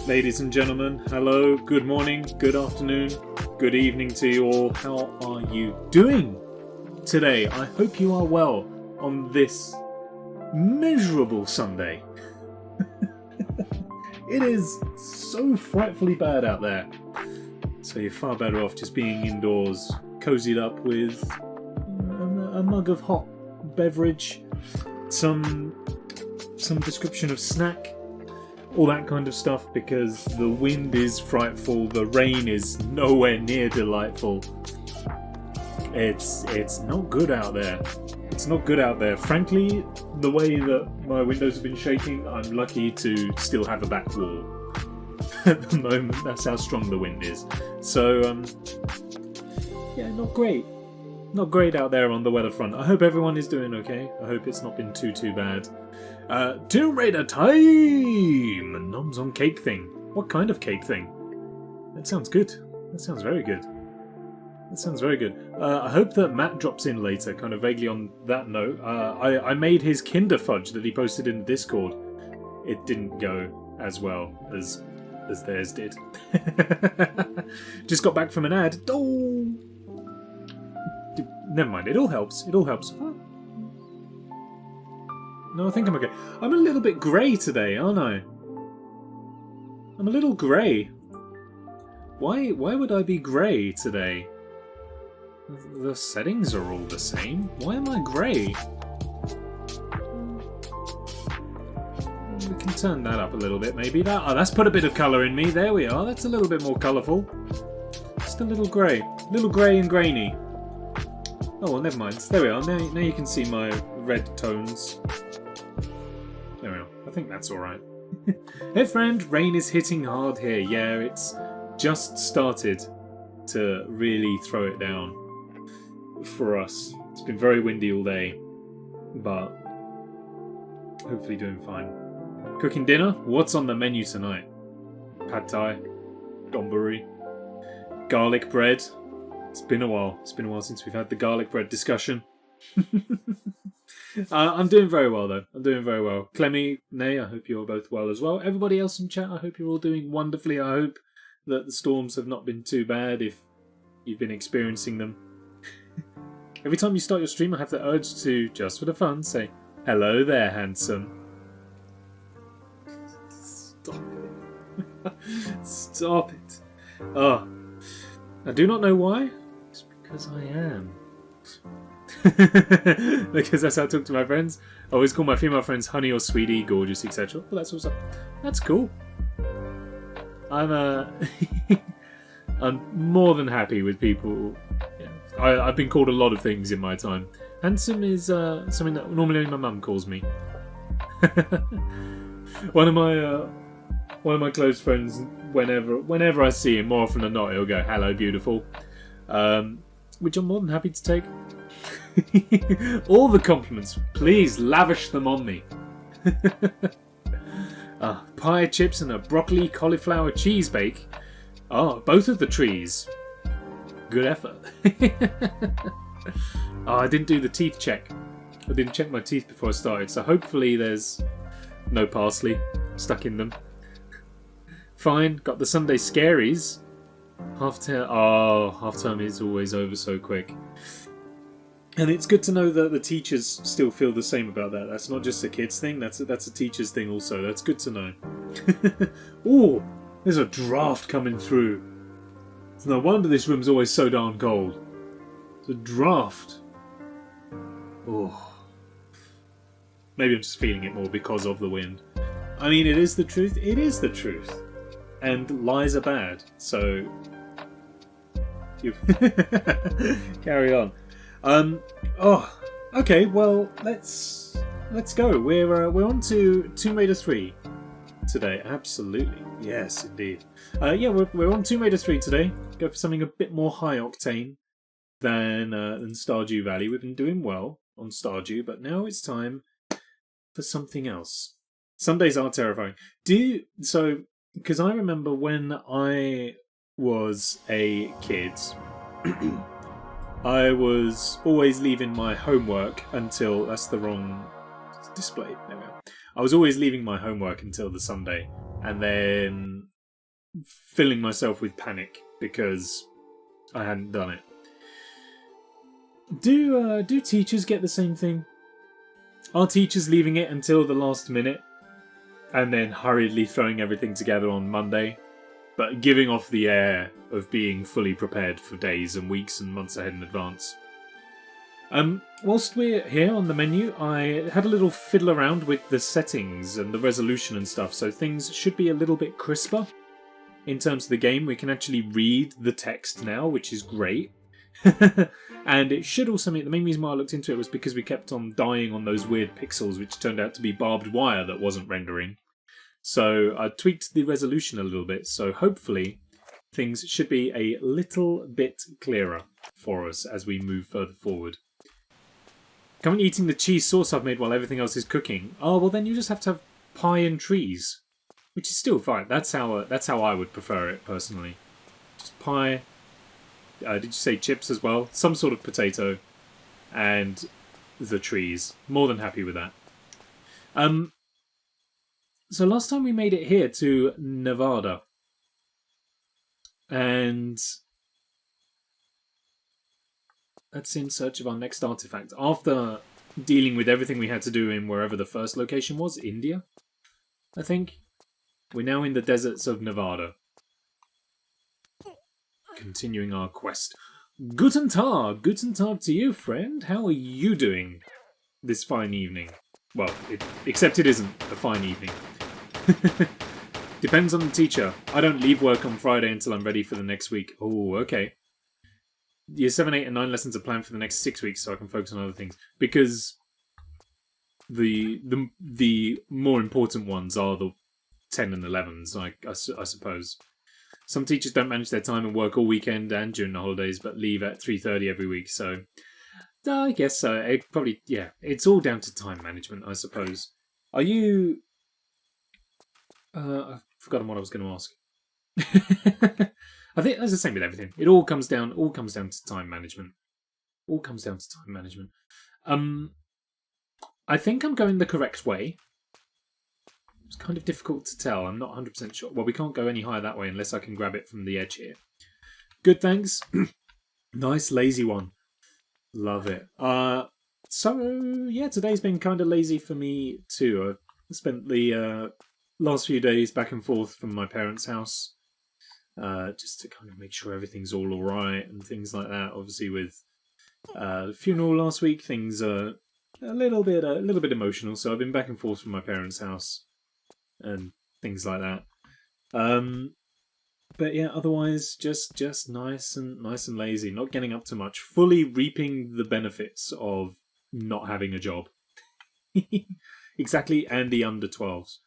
Ladies and gentlemen, hello, good morning, good afternoon, good evening to you all. How are you doing today? I hope you are well on this miserable Sunday. It is so frightfully bad out there. So you're far better off just being indoors, cozied up with a mug of hot beverage, some description of snack, all that kind of stuff, because the wind is frightful, the rain is nowhere near delightful. It's not good out there. It's not good out there. Frankly, the way that my windows have been shaking, I'm lucky to still have a back wall. At the moment, that's how strong the wind is. So, yeah, not great. Not great out there on the weather front. I hope everyone is doing okay. I hope it's not been too bad. Tomb Raider time! Noms on cake thing. What kind of cake thing? That sounds good. That sounds very good. That sounds very good. I hope that Matt drops in later, kind of vaguely on that note. I made his Kinder Fudge that he posted in the Discord. It didn't go as well as theirs did. Just got back from an ad. Oh! Never mind, it all helps. It all helps. No, I think I'm okay. I'm a little bit grey today, aren't I? I'm a little grey. Why would I be grey today? The settings are all the same. Why am I grey? We can turn that up a little bit, maybe. That's put a bit of colour in me. There we are. That's a little bit more colourful. Just a little grey. A little grey and grainy. Oh, well, never mind. There we are. Now you can see my red tones. There we are. I think that's alright. Hey friend, rain is hitting hard here. Yeah, it's just started to really throw it down for us. It's been very windy all day, but hopefully doing fine. Cooking dinner? What's on the menu tonight? Pad Thai, donburi, garlic bread. It's been a while. It's been a while since we've had the garlic bread discussion. I'm doing very well, though. I'm doing very well. Clemmy, Nay, I hope you're both well as well. Everybody else in chat, I hope you're all doing wonderfully. I hope that the storms have not been too bad if you've been experiencing them. Every time you start your stream, I have the urge to, just for the fun, say, hello there, handsome. Stop it. Stop it. Oh. I do not know why. It's because I am. Because that's how I talk to my friends. I always call my female friends honey or sweetie, gorgeous, etc. Well, that's cool. I'm more than happy with people. Yeah, I've been called a lot of things in my time. Handsome is something that normally only my mum calls me. One of my close friends, whenever I see him, more often than not, he'll go, "Hello, beautiful," which I'm more than happy to take. All the compliments, please lavish them on me. Pie chips and a broccoli cauliflower cheese bake. Both of the trees. Good effort. I didn't do the teeth check. I didn't check my teeth before I started, so hopefully there's no parsley stuck in them. Fine, got the Sunday scaries. Half term is always over so quick. And it's good to know that the teachers still feel the same about that. That's not just a kids thing, that's a teacher's thing also. That's good to know. Ooh, there's a draft coming through. It's no wonder this room's always so darn cold. It's a draft. Oh. Maybe I'm just feeling it more because of the wind. I mean, it is the truth. It is the truth. And lies are bad, so you carry on. Okay. Well, let's go. We're on to Tomb Raider 3 today. Absolutely, yes, indeed. Yeah, we're on Tomb Raider 3 today. Go for something a bit more high octane than Stardew Valley. We've been doing well on Stardew, but now it's time for something else. Some days are terrifying. Because I remember when I was a kid, I was always leaving my homework until... That's the wrong display. There we are. I was always leaving my homework until the Sunday, and then filling myself with panic because I hadn't done it. Do teachers get the same thing? Are teachers leaving it until the last minute and then hurriedly throwing everything together on Monday, but giving off the air of being fully prepared for days and weeks and months ahead in advance? Whilst we're here on the menu, I had a little fiddle around with the settings and the resolution and stuff, so things should be a little bit crisper in terms of the game. We can actually read the text now, which is great. And it should also mean, the main reason why I looked into it was because we kept on dying on those weird pixels, which turned out to be barbed wire that wasn't rendering. So I tweaked the resolution a little bit, so hopefully things should be a little bit clearer for us as we move further forward. Come eating the cheese sauce I've made while everything else is cooking. Oh, well then you just have to have pie and trees, which is still fine. That's how I would prefer it personally. Just pie. Did you say chips as well? Some sort of potato and the trees. More than happy with that. So last time we made it here to Nevada. And that's in search of our next artifact. After dealing with everything we had to do in wherever the first location was, India, I think. We're now in the deserts of Nevada. Continuing our quest. Guten Tag! Guten Tag to you, friend. How are you doing this fine evening? Well, except it isn't a fine evening. Depends on the teacher. I don't leave work on Friday until I'm ready for the next week. Oh, okay. Year 7, 8, and 9 lessons are planned for the next 6 weeks, so I can focus on other things. Because the more important ones are the 10 and 11s, I suppose. Some teachers don't manage their time and work all weekend and during the holidays, but leave at 3:30 every week. So, I guess so. It's all down to time management, I suppose. Are you? I've forgotten what I was going to ask. I think that's the same with everything. It all comes down to time management. I think I'm going the correct way. It's kind of difficult to tell. I'm not 100% sure. Well, we can't go any higher that way unless I can grab it from the edge here. Good, thanks. Nice, lazy one. Love it. So, yeah, today's been kind of lazy for me too. I spent the last few days back and forth from my parents' house just to kind of make sure everything's all alright and things like that. Obviously, with the funeral last week, things are a little bit emotional, so I've been back and forth from my parents' house and things like that. But yeah, otherwise just nice and lazy, not getting up to much, fully reaping the benefits of not having a job. Exactly, and the under 12s.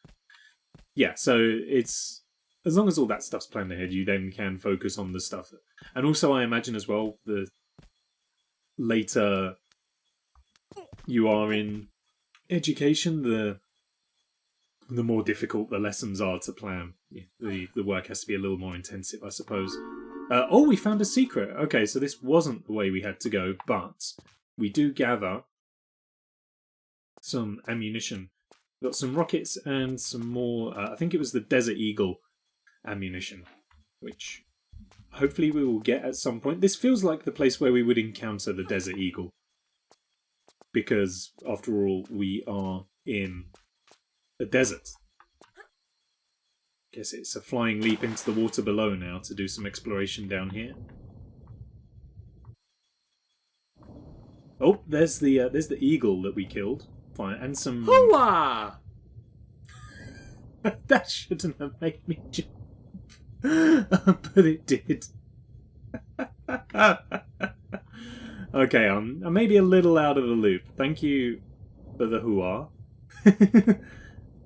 Yeah, so it's as long as all that stuff's planned ahead, you then can focus on the stuff. And also, I imagine as well, the later you are in education, the more difficult the lessons are to plan. The work has to be a little more intensive, I suppose. Oh, we found a secret. Okay, so this wasn't the way we had to go, but we do gather some ammunition. We've got some rockets and some more, I think it was the Desert Eagle ammunition, which hopefully we will get at some point. This feels like the place where we would encounter the Desert Eagle, because after all, we are in a desert. Guess it's a flying leap into the water below now to do some exploration down here. Oh, there's the eagle that we killed. Fine, and some. Hooah! That shouldn't have made me jump, but it did. Okay, I'm maybe a little out of the loop. Thank you for the hooah.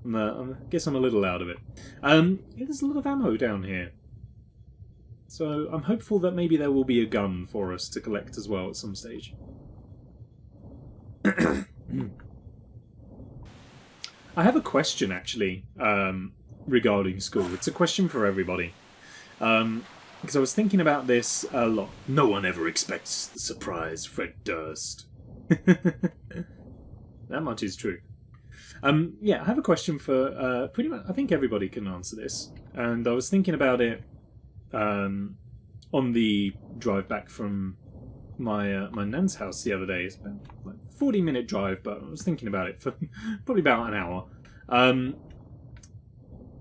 I guess I'm a little out of it. Yeah, there's a lot of ammo down here. So I'm hopeful that maybe there will be a gun for us to collect as well at some stage. I have a question, actually, regarding school. It's a question for everybody. Because I was thinking about this a lot. No one ever expects the surprise, Fred Durst. That much is true. Yeah, I have a question for pretty much. I think everybody can answer this, and I was thinking about it on the drive back from my nan's house the other day. It's about like 40-minute drive, but I was thinking about it for probably about an hour.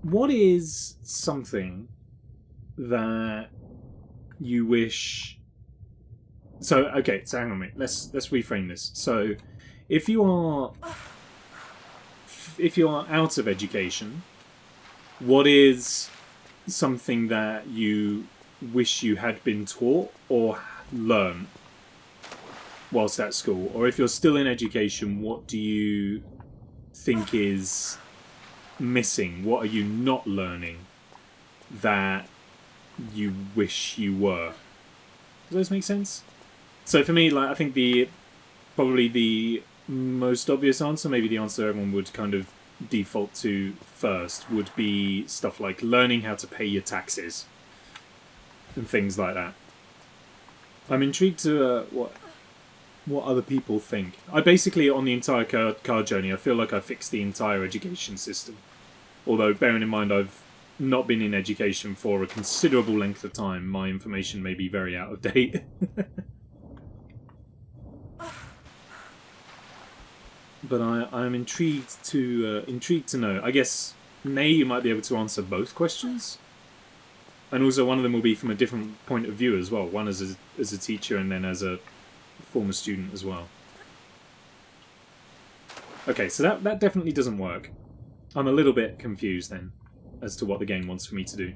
What is something that you wish? So okay, so hang on a minute. Let's reframe this. So if you are out of education, what is something that you wish you had been taught or learned whilst at school? Or if you're still in education, what do you think is missing? What are you not learning that you wish you were? Does those make sense? So for me, like, I think probably the most obvious answer, maybe the answer everyone would kind of default to first, would be stuff like learning how to pay your taxes and things like that. I'm intrigued to what other people think. I basically, on the entire car journey, I feel like I fixed the entire education system. Although, bearing in mind I've not been in education for a considerable length of time, my information may be very out of date. But I'm intrigued to know. I guess, Nay, you might be able to answer both questions. And also one of them will be from a different point of view as well. One as a teacher and then as a former student as well. Okay, so that definitely doesn't work. I'm a little bit confused then as to what the game wants for me to do.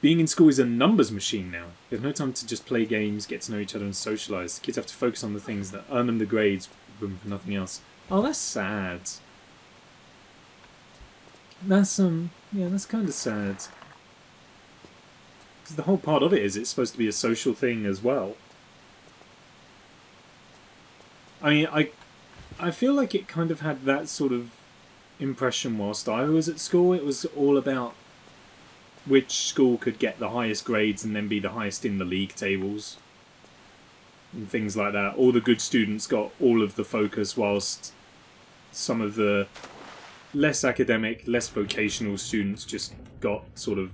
Being in school is a numbers machine now. There's no time to just play games, get to know each other and socialise. Kids have to focus on the things that earn them the grades for nothing else. Oh, that's sad. That's yeah, that's kind of sad. Because the whole part of it is it's supposed to be a social thing as well. I mean, I feel like it kind of had that sort of impression whilst I was at school. It was all about which school could get the highest grades and then be the highest in the league tables. And things like that. All the good students got all of the focus whilst some of the less academic, less vocational students just got sort of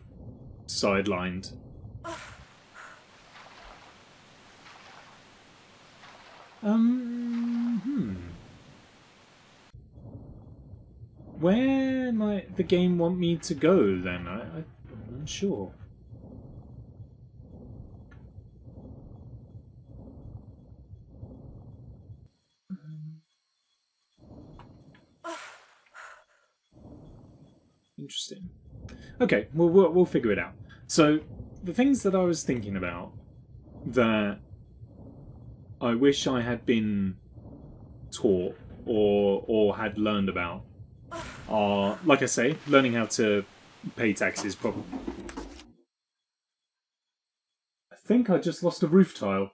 sidelined. Where might the game want me to go then? I'm not sure. Interesting. Okay, we'll figure it out. So, the things that I was thinking about that I wish I had been taught or had learned about are, like I say, learning how to pay taxes properly. I think I just lost a roof tile.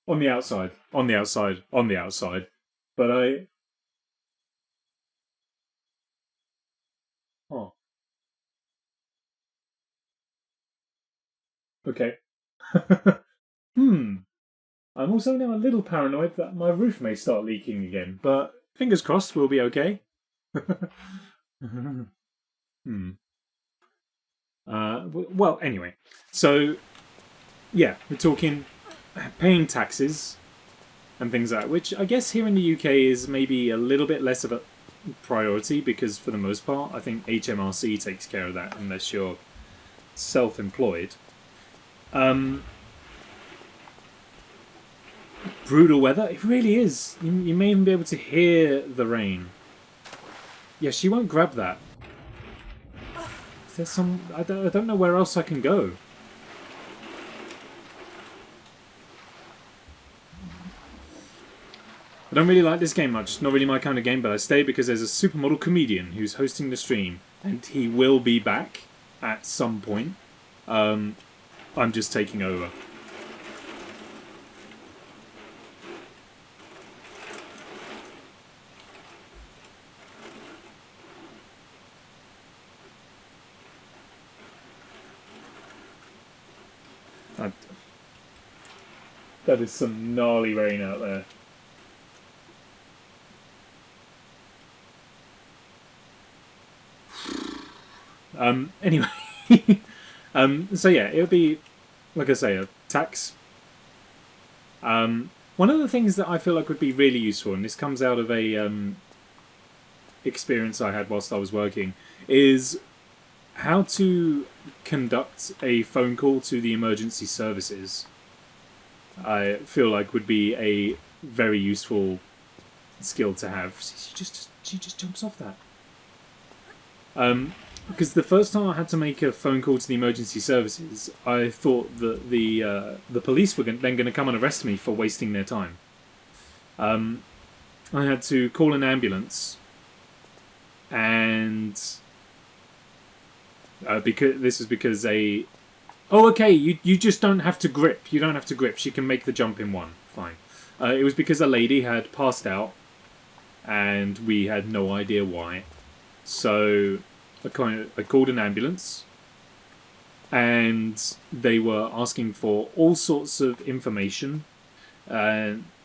On the outside. On the outside. On the outside. But I... Oh. Okay. I'm also now a little paranoid that my roof may start leaking again, but fingers crossed we'll be okay. Well, anyway. So, yeah, we're talking paying taxes and things like that, which I guess here in the UK is maybe a little bit less of a priority because for the most part, I think HMRC takes care of that unless you're self-employed. Brutal weather. It really is. You may even be able to hear the rain. Yeah, she won't grab that. There's some... I don't know where else I can go. I don't really like this game much. It's not really my kind of game, but I stay because there's a supermodel comedian who's hosting the stream, and he will be back at some point. I'm just taking over. That is some gnarly rain out there. Anyway. So yeah, it would be, like I say, a tax. One of the things that I feel like would be really useful, and this comes out of a experience I had whilst I was working, is how to conduct a phone call to the emergency services. I feel like would be a very useful skill to have. She just jumps off that. Because the first time I had to make a phone call to the emergency services, I thought that the police were then going to come and arrest me for wasting their time. I had to call an ambulance, and because oh, okay, you just don't have to grip. You don't have to grip. She can make the jump in one. Fine. It was because a lady had passed out, and we had no idea why. So I called an ambulance, and they were asking for all sorts of information,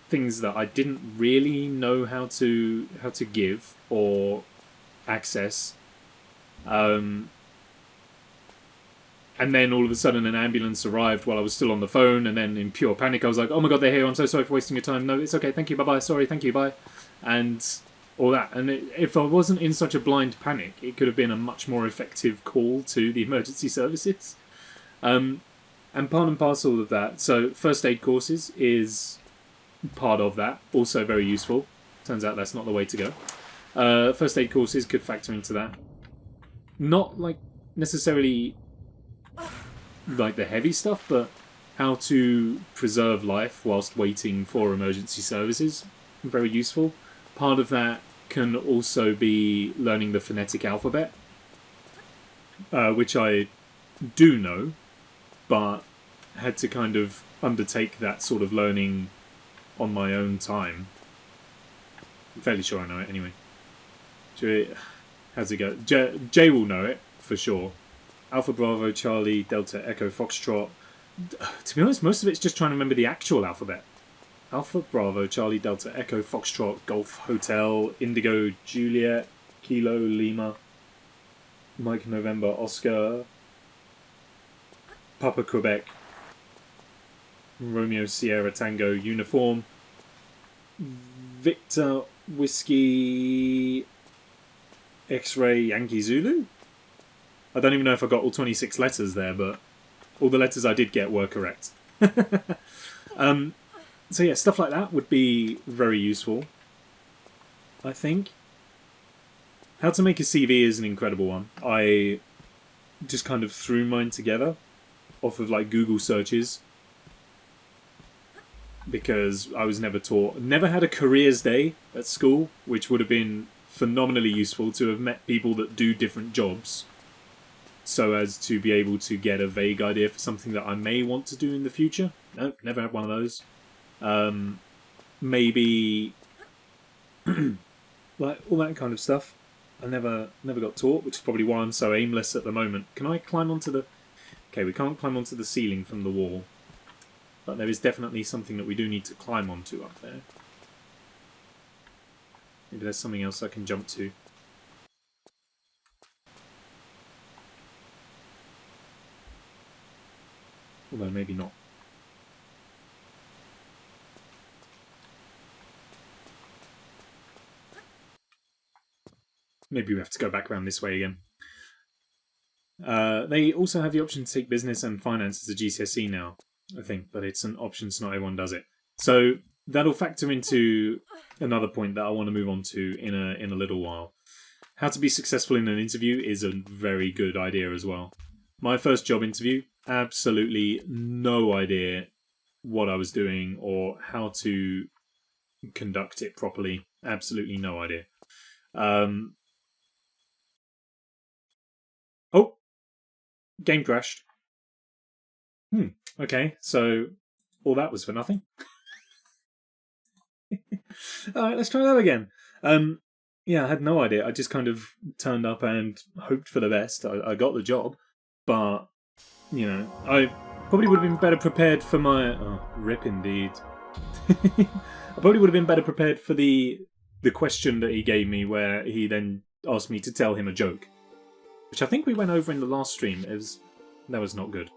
things that I didn't really know how to give or access. And then all of a sudden an ambulance arrived while I was still on the phone, and then in pure panic I was like, oh my god, they're here, I'm so sorry for wasting your time. No, it's okay, thank you, bye-bye, sorry, thank you, bye. And all that. And if I wasn't in such a blind panic, it could have been a much more effective call to the emergency services. And part and parcel of that, so first aid courses is part of that, also very useful. Turns out that's not the way to go. First aid courses could factor into that. Not like necessarily like the heavy stuff, but how to preserve life whilst waiting for emergency services. Very useful. Part of that can also be learning the phonetic alphabet, which I do know, but had to kind of undertake that sort of learning on my own time. I'm fairly sure I know it anyway. How's it go? Jay will know it, for sure. Alpha Bravo Charlie Delta Echo Foxtrot. To be honest, most of it's just trying to remember the actual alphabet. Alpha Bravo Charlie Delta Echo Foxtrot Golf Hotel Indigo Juliet Kilo Lima Mike November Oscar Papa Quebec Romeo Sierra Tango Uniform Victor Whiskey X-Ray Yankee Zulu. I don't even know if I got all 26 letters there, but all the letters I did get were correct. So yeah, stuff like that would be very useful, I think. How to make a CV is an incredible one. I just kind of threw mine together off of like Google searches, because I was never taught, never had a careers day at school, which would have been phenomenally useful to have met people that do different jobs, so as to be able to get a vague idea for something that I may want to do in the future. Nope, never had one of those. Maybe like all that kind of stuff. I never got taught, which is probably why I'm so aimless at the moment. Can I climb onto the... Okay, we can't climb onto the ceiling from the wall, but there is definitely something that we do need to climb onto up there. Maybe there's something else I can jump to. Although maybe not. Maybe we have to go back around this way again. They also have the option to take business and finance as a GCSE now, I think, but it's an option, so not everyone does it. So that'll factor into another point that I want to move on to in a little while. How to be successful in an interview is a very good idea as well. My first job interview, absolutely no idea what I was doing or how to conduct it properly. Absolutely no idea. Oh, game crashed. Okay, so all that was for nothing. Alright, let's try that again. Yeah, I had no idea. I just kind of turned up and hoped for the best. I got the job, but, you know, Probably would have been better prepared for my... Oh, rip indeed. I probably would have been better prepared for the question that he gave me, where he then asked me to tell him a joke. Which I think we went over in the last stream. That was not good.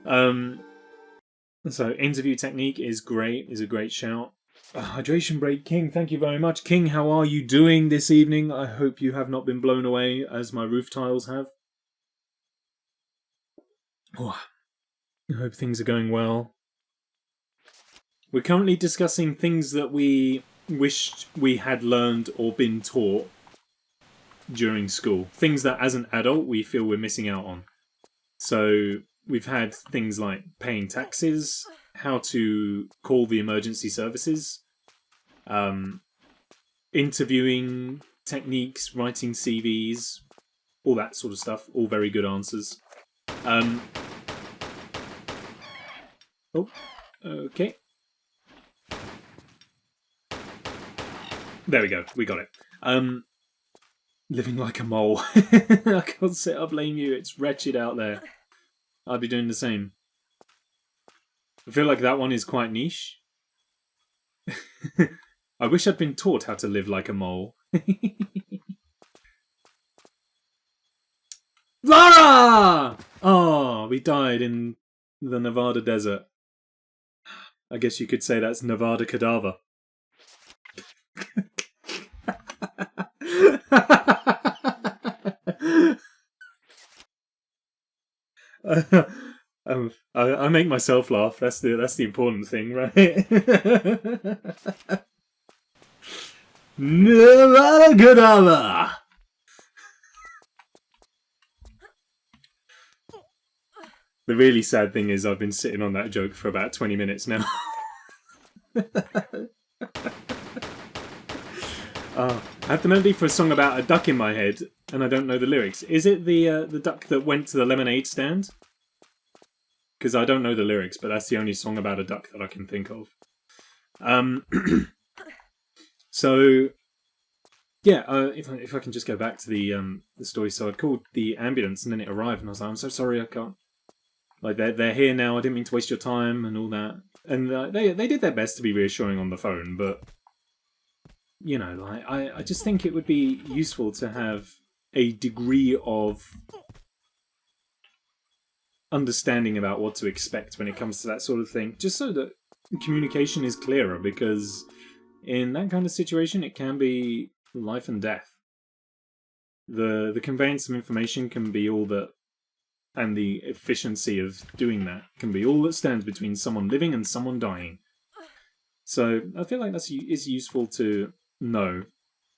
So, interview technique is great, is a great shout. Hydration break, King, thank you very much. King, how are you doing this evening? I hope you have not been blown away as my roof tiles have. Oh, I hope things are going well. We're currently discussing things that we wished we had learned or been taught during school. Things that as an adult we feel we're missing out on. So we've had things like paying taxes, how to call the emergency services, interviewing techniques, writing CVs, all that sort of stuff. All very good answers. Oh, okay. There we go. We got it. Living like a mole. I can't say I blame you. It's wretched out there. I'd be doing the same. I feel like that one is quite niche. I wish I'd been taught how to live like a mole. Lara! Oh, we died in the Nevada desert. I guess you could say that's Nevada cadaver. I make myself laugh. That's the important thing, right? Nevada cadaver. The really sad thing is I've been sitting on that joke for about 20 minutes now. I have the melody for a song about a duck in my head, and I don't know the lyrics. Is it the duck that went to the lemonade stand? Because I don't know the lyrics, but that's the only song about a duck that I can think of. So, yeah, if I can just go back to the story. So I'd called the ambulance, and then it arrived, and I was like, I'm so sorry, I can't. Like, they're here now, I didn't mean to waste your time, and all that. And they did their best to be reassuring on the phone, but... You know, like, I just think it would be useful to have a degree of understanding about what to expect when it comes to that sort of thing, just so that the communication is clearer, because in that kind of situation it can be life and death. The conveyance of information can be all that, and the efficiency of doing that can be all that stands between someone living and someone dying. So I feel like is useful to know,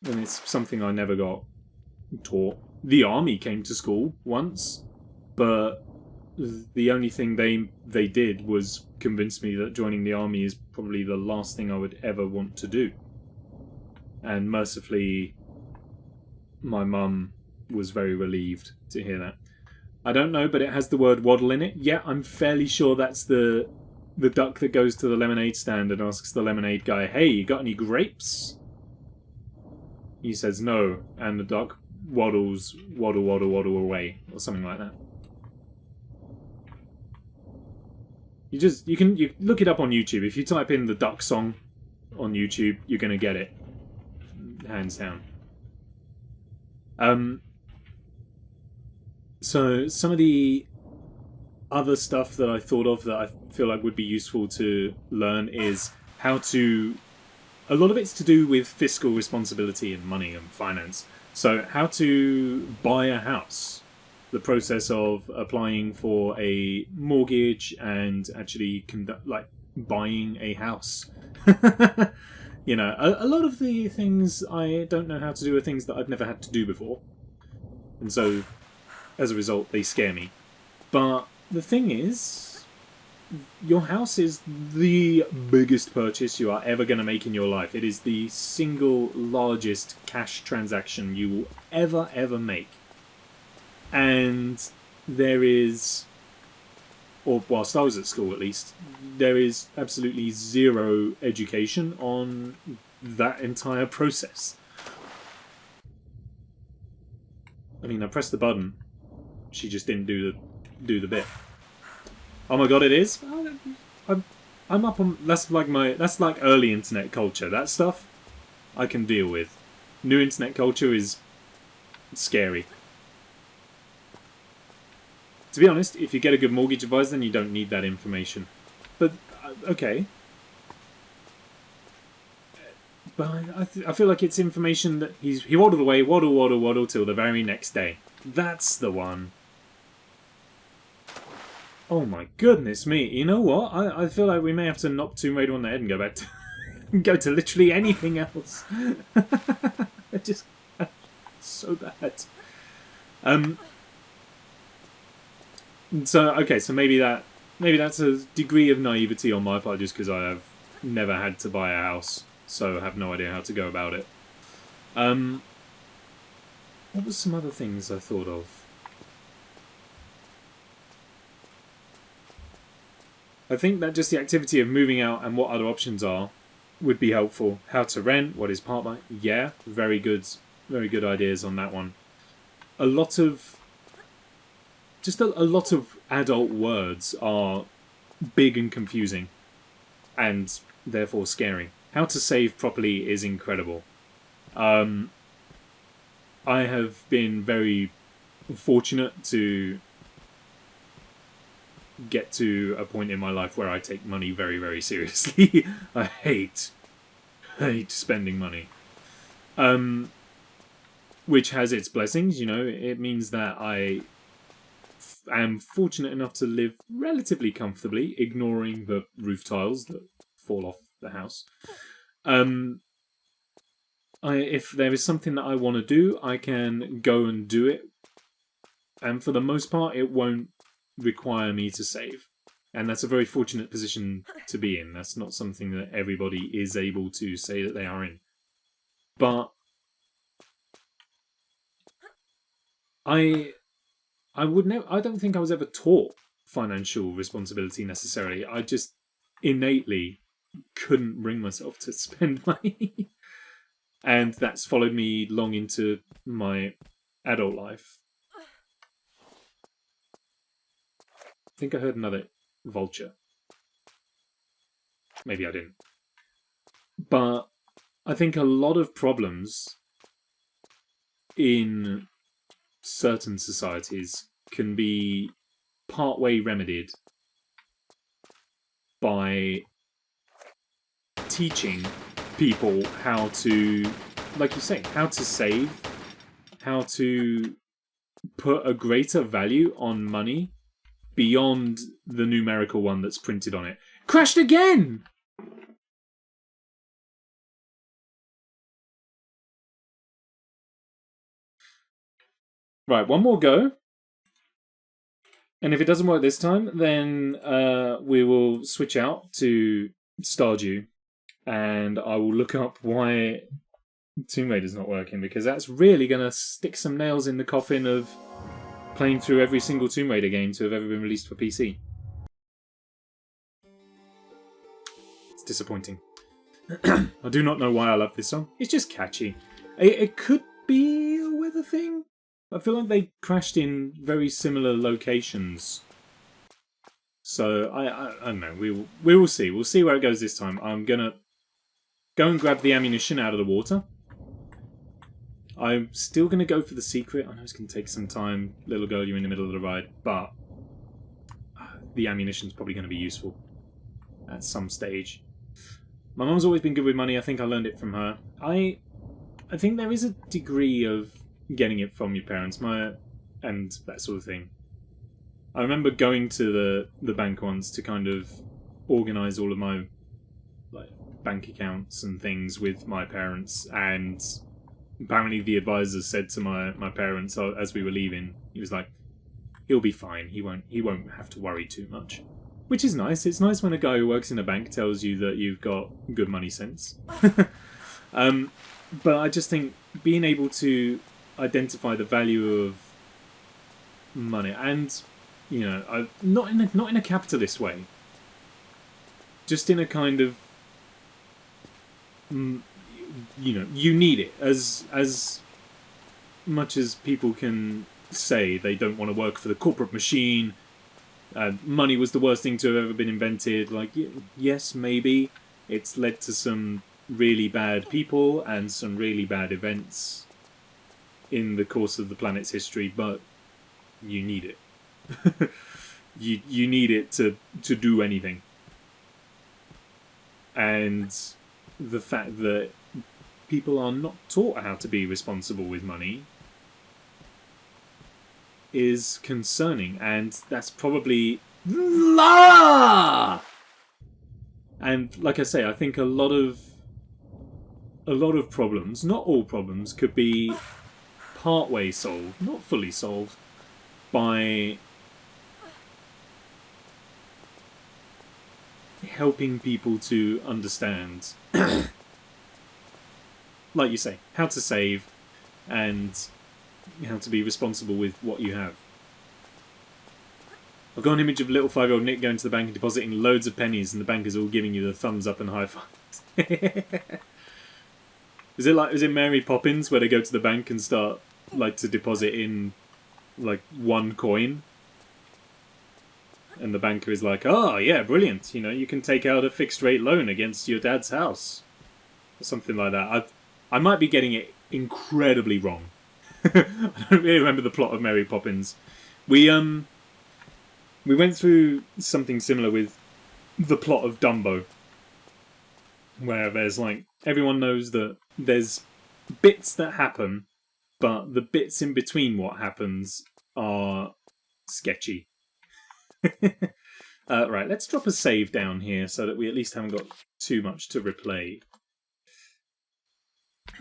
and it's something I never got taught. The army came to school once, but the only thing they did was convince me that joining the army is probably the last thing I would ever want to do. And mercifully, my mum was very relieved to hear that. I don't know, but it has the word waddle in it. Yeah, I'm fairly sure that's the duck that goes to the lemonade stand and asks the lemonade guy, "Hey, you got any grapes?" He says no, and the duck waddle away, or something like that. You can look it up on YouTube. If you type in the duck song on YouTube, you're gonna get it, hands down. So some of the other stuff that I thought of that I feel like would be useful to learn is how to... A lot of it's to do with fiscal responsibility and money and finance. So how to buy a house. The process of applying for a mortgage and actually buying a house. You know, a lot of the things I don't know how to do are things that I've never had to do before. And so, as a result, they scare me. But the thing is, your house is the biggest purchase you are ever going to make in your life. It is the single largest cash transaction you will ever make. And there is, or whilst I was at school at least, there is absolutely zero education on that entire process. I mean, I pressed the button. She just didn't do the bit. Oh my god, it is. I'm up on. That's like early internet culture. That stuff I can deal with. New internet culture is scary. To be honest, if you get a good mortgage advisor, then you don't need that information. But okay. But I feel like it's information that he waddled away, waddle till the very next day. That's the one. Oh my goodness me! You know what? I feel like we may have to knock Tomb Raider on the head and go back to go to literally anything else. It's just so bad. So okay, so maybe that's a degree of naivety on my part, just because I have never had to buy a house, so I have no idea how to go about it. What was some other things I thought of? I think that just the activity of moving out and what other options are would be helpful. How to rent, what is part-time? Yeah, very good ideas on that one. A lot of adult words are big and confusing, and therefore scary. How to save properly is incredible. I have been very fortunate to get to a point in my life where I take money very, very seriously. I hate spending money. Which has its blessings, you know. It means that I am fortunate enough to live relatively comfortably, ignoring the roof tiles that fall off the house. If there is something that I want to do, I can go and do it. And for the most part, it won't require me to save. And that's a very fortunate position to be in. That's not something that everybody is able to say that they are in. But I don't think I was ever taught financial responsibility necessarily. I just innately couldn't bring myself to spend money. And that's followed me long into my adult life. I think I heard another vulture. Maybe I didn't. But I think a lot of problems in certain societies can be partway remedied by teaching people how to, like you say, how to save, how to put a greater value on money beyond the numerical one that's printed on it. Crashed again! Right, one more go. And if it doesn't work this time, then we will switch out to Stardew. And I will look up why Tomb Raider's not working, because that's really going to stick some nails in the coffin of playing through every single Tomb Raider game to have ever been released for PC. It's disappointing. I do not know why I love this song. It's just catchy. It could be a weather thing. I feel like they crashed in very similar locations. So, I don't know. We will see. We'll see where it goes this time. I'm going to go and grab the ammunition out of the water. I'm still going to go for the secret. I know it's going to take some time. Little girl, you're in the middle of the ride. But the ammunition's probably going to be useful at some stage. My mum's always been good with money. I think I learned it from her. I think there is a degree of getting it from your parents, and that sort of thing. I remember going to the bank once to kind of organise all of my bank accounts and things with my parents, and apparently the advisor said to my parents as we were leaving, he was like, "He'll be fine. He won't have to worry too much." Which is nice. It's nice when a guy who works in a bank tells you that you've got good money sense. But I just think being able to identify the value of money, and not in a capitalist way, just in a kind of you need it as much as people can say they don't want to work for the corporate machine. Money was the worst thing to have ever been invented. Like, yes, maybe. It's led to some really bad people and some really bad events in the course of the planet's history, but you need it. you need it to do anything. And the fact that people are not taught how to be responsible with money is concerning, and that's probably and like I say, I think a lot of problems, not all problems, could be partway solved, not fully solved, by helping people to understand, like you say, how to save and how to be responsible with what you have. I've got an image of little 5-year-old Nick going to the bank and depositing loads of pennies, and the bankers all giving you the thumbs up and high fives. Is it Mary Poppins, where they go to the bank and start like to deposit in like 1 coin, and the banker is like, "Oh yeah, brilliant! You know, you can take out a fixed rate loan against your dad's house," or something like that. I might be getting it incredibly wrong. I don't really remember the plot of Mary Poppins. We went through something similar with the plot of Dumbo, where there's like, everyone knows that there's bits that happen, but the bits in between what happens are sketchy. Right, let's drop a save down here so that we at least haven't got too much to replay.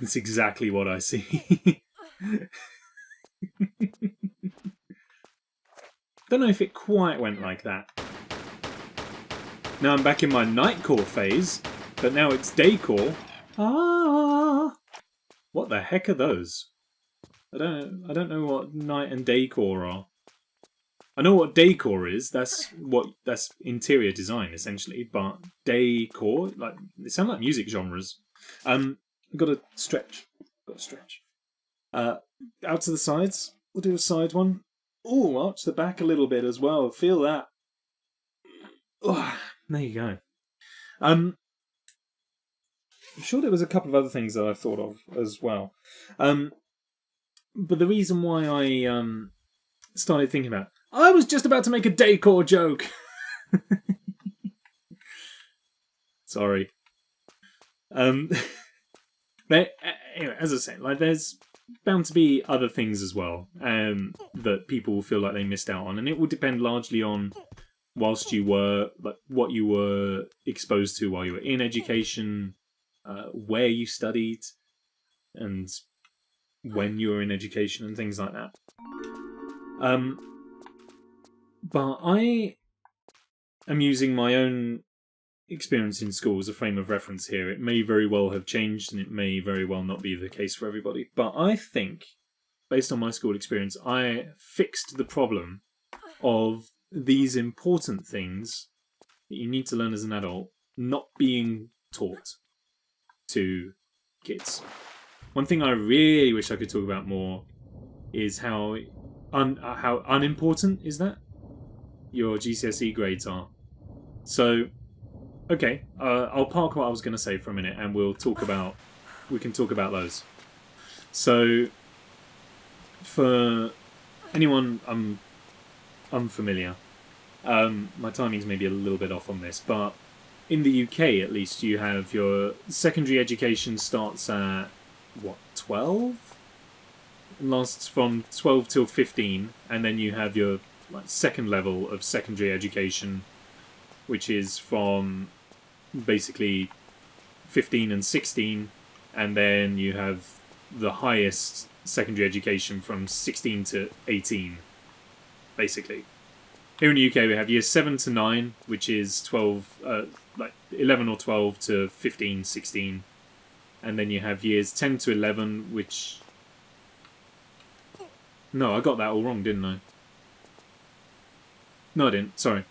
It's exactly what I see. Don't know if it quite went like that. Now I'm back in my nightcore phase, but now it's daycore. Ah, what the heck are those? I don't know what night and daycore are. I know what decor is. That's interior design essentially. But decor, like, they sound like music genres. I've got to stretch. Out to the sides. We'll do a side one. Oh, arch the back a little bit as well. Feel that. Oh, there you go. I'm sure there was a couple of other things that I thought of as well. But the reason why I started thinking about, I was just about to make a decor joke. Sorry. But anyway, as I say, like, there's bound to be other things as well that people will feel like they missed out on, and it will depend largely on whilst you were, like, what you were exposed to while you were in education, where you studied, and when you were in education and things like that. But I am using my own experience in school as a frame of reference here. It may very well have changed, and it may very well not be the case for everybody. But I think, based on my school experience, I fixed the problem of these important things that you need to learn as an adult not being taught to kids. One thing I really wish I could talk about more is how unimportant is that your GCSE grades are. So, okay, I'll park what I was going to say for a minute, and we can talk about those. So, for anyone unfamiliar, my timings may be a little bit off on this, but in the UK at least, you have your secondary education starts at 12? It lasts from 12 till 15, and then you have your second level of secondary education, which is from basically 15 and 16, and then you have the highest secondary education from 16 to 18, basically. Here in the UK, we have years 7 to 9, which is 11 or 12 to 15, 16. And then you have years 10 to 11, which... No, I got that all wrong, didn't I? No, I didn't. Sorry.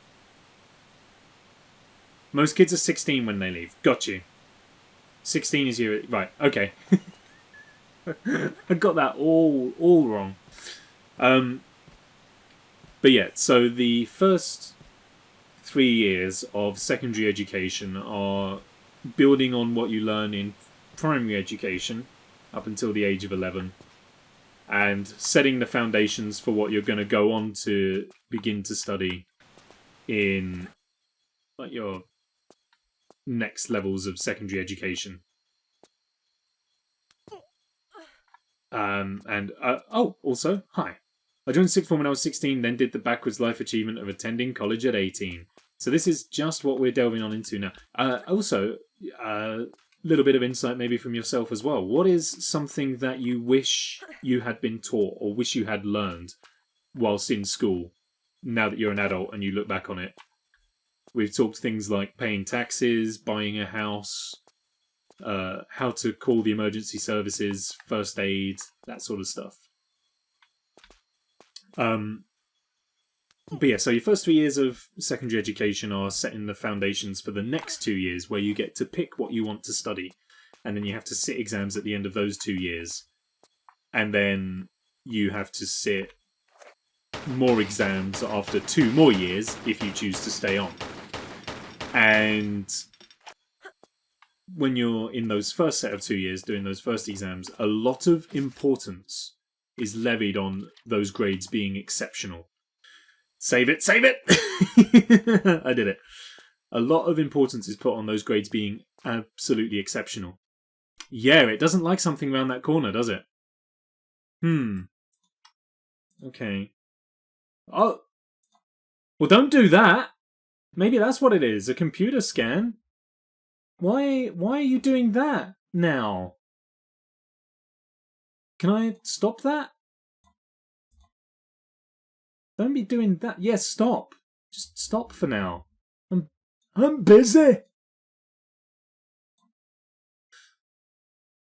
Most kids are 16 when they leave. Got you. 16 is year... Right, okay. I got that all wrong. But yeah, so the first 3 years of secondary education are building on what you learn in primary education up until the age of 11 and setting the foundations for what you're going to go on to begin to study in like your next levels of secondary education. Also, hi. I joined sixth form when I was 16, then did the backwards life achievement of attending college at 18. So this is just what we're delving on into now. Also, a little bit of insight maybe from yourself as well. What is something that you wish you had been taught or wish you had learned whilst in school, now that you're an adult and you look back on it? We've talked things like paying taxes, buying a house, how to call the emergency services, first aid, that sort of stuff. But yeah, so your first 3 years of secondary education are setting the foundations for the next 2 years, where you get to pick what you want to study, and then you have to sit exams at the end of those 2 years, and then you have to sit more exams after 2 more years if you choose to stay on. And when you're in those first set of 2 years doing those first exams, a lot of importance is levied on those grades being exceptional. Save it! Save it! I did it. A lot of importance is put on those grades being absolutely exceptional. Yeah, it doesn't like something around that corner, does it? Okay. Oh. Well, don't do that. Maybe that's what it is. A computer scan. Why are you doing that now? Can I stop that? Don't be doing that. Yes, stop. Just stop for now. I'm busy.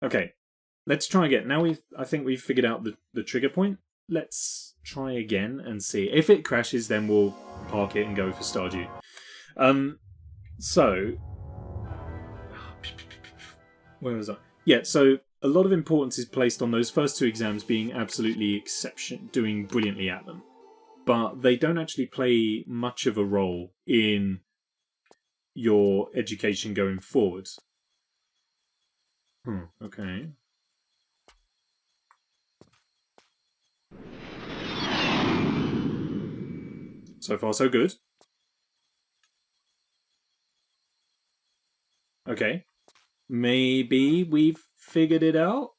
Okay, let's try again. Now I think we've figured out the trigger point. Let's try again and see. If it crashes, then we'll park it and go for Stardew. So where was I? Yeah, so a lot of importance is placed on those first 2 exams being absolutely doing brilliantly at them. But they don't actually play much of a role in your education going forward. Okay. So far, so good. Okay. Maybe we've figured it out?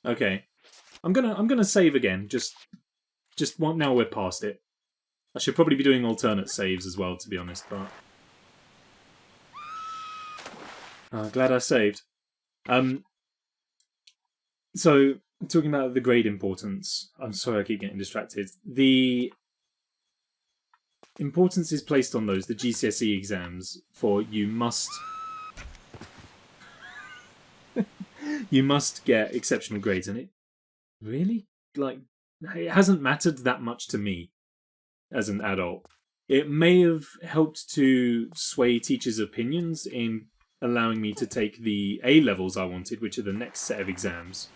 Okay. I'm gonna save again. Just now we're past it. I should probably be doing alternate saves as well, to be honest, but glad I saved. So talking about the grade importance. I'm sorry I keep getting distracted. The importance is placed on those, the GCSE exams, for you must get exceptional grades, and it really, it hasn't mattered that much to me as an adult. It may have helped to sway teachers' opinions in allowing me to take the A levels I wanted, which are the next set of exams.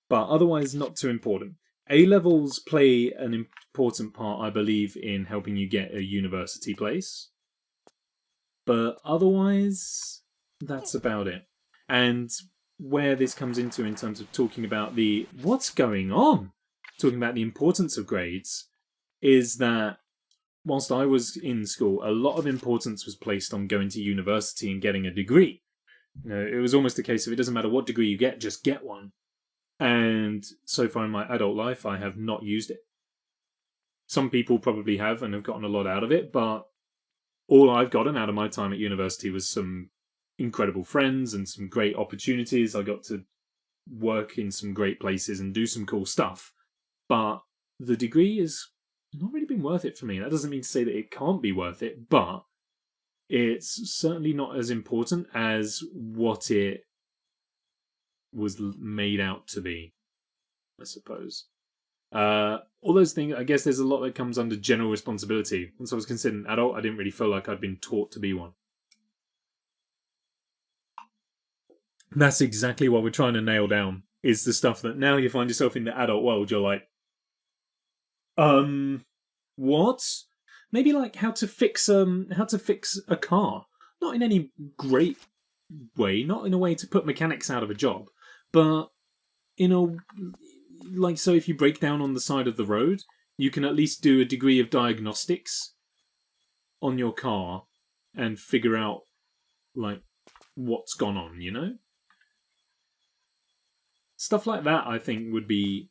But otherwise, not too important. A levels play an important part, I believe, in helping you get a university place. But otherwise, that's about it. And where this comes into in terms of talking about what's going on, talking about the importance of grades, is that whilst I was in school, a lot of importance was placed on going to university and getting a degree. It was almost a case of it doesn't matter what degree you get, just get one. And so far in my adult life, I have not used it. Some people probably have and have gotten a lot out of it, but all I've gotten out of my time at university was some incredible friends and some great opportunities. I got to work in some great places and do some cool stuff. But the degree has not really been worth it for me. That doesn't mean to say that it can't be worth it, but it's certainly not as important as what it was made out to be, I suppose. All those things, I guess there's a lot that comes under general responsibility. Once I was considered an adult, I didn't really feel like I'd been taught to be one. That's exactly what we're trying to nail down is the stuff that now you find yourself in the adult world, you're like, what? Maybe like how to fix a car. Not in any great way, not in a way to put mechanics out of a job, but in a like, so if you break down on the side of the road, you can at least do a degree of diagnostics on your car and figure out like what's gone on, you know? Stuff like that I think would be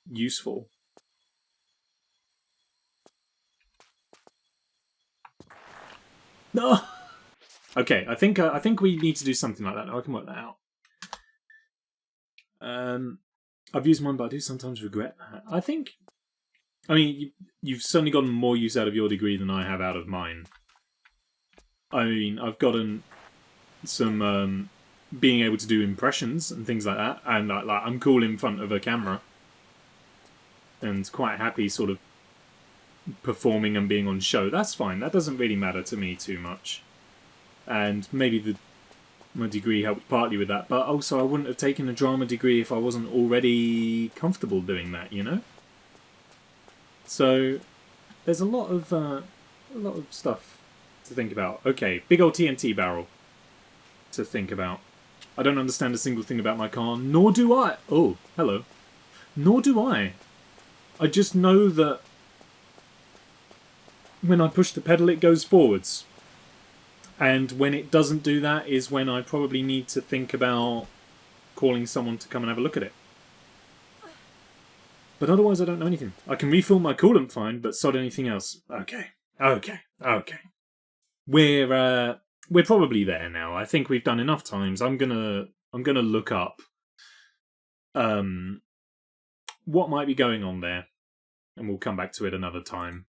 useful. No. Okay, I think we need to do something like that. I can work that out. I've used mine, but I do sometimes regret that. I mean, you've certainly gotten more use out of your degree than I have out of mine. I mean, I've gotten some being able to do impressions and things like that, and like I'm cool in front of a camera, and quite happy sort of performing and being on show. That's fine. That doesn't really matter to me too much. And maybe my degree helped partly with that, but also I wouldn't have taken a drama degree if I wasn't already comfortable doing that, you know? So there's a lot of stuff to think about. Okay, big old TNT barrel to think about. I don't understand a single thing about my car, nor do I. Oh, hello. Nor do I. I just know that when I push the pedal, it goes forwards. And when it doesn't do that is when I probably need to think about calling someone to come and have a look at it. But otherwise I don't know anything. I can refill my coolant fine, but sod anything else. Okay. We're probably there now. I think we've done enough times. I'm gonna look up what might be going on there, and we'll come back to it another time.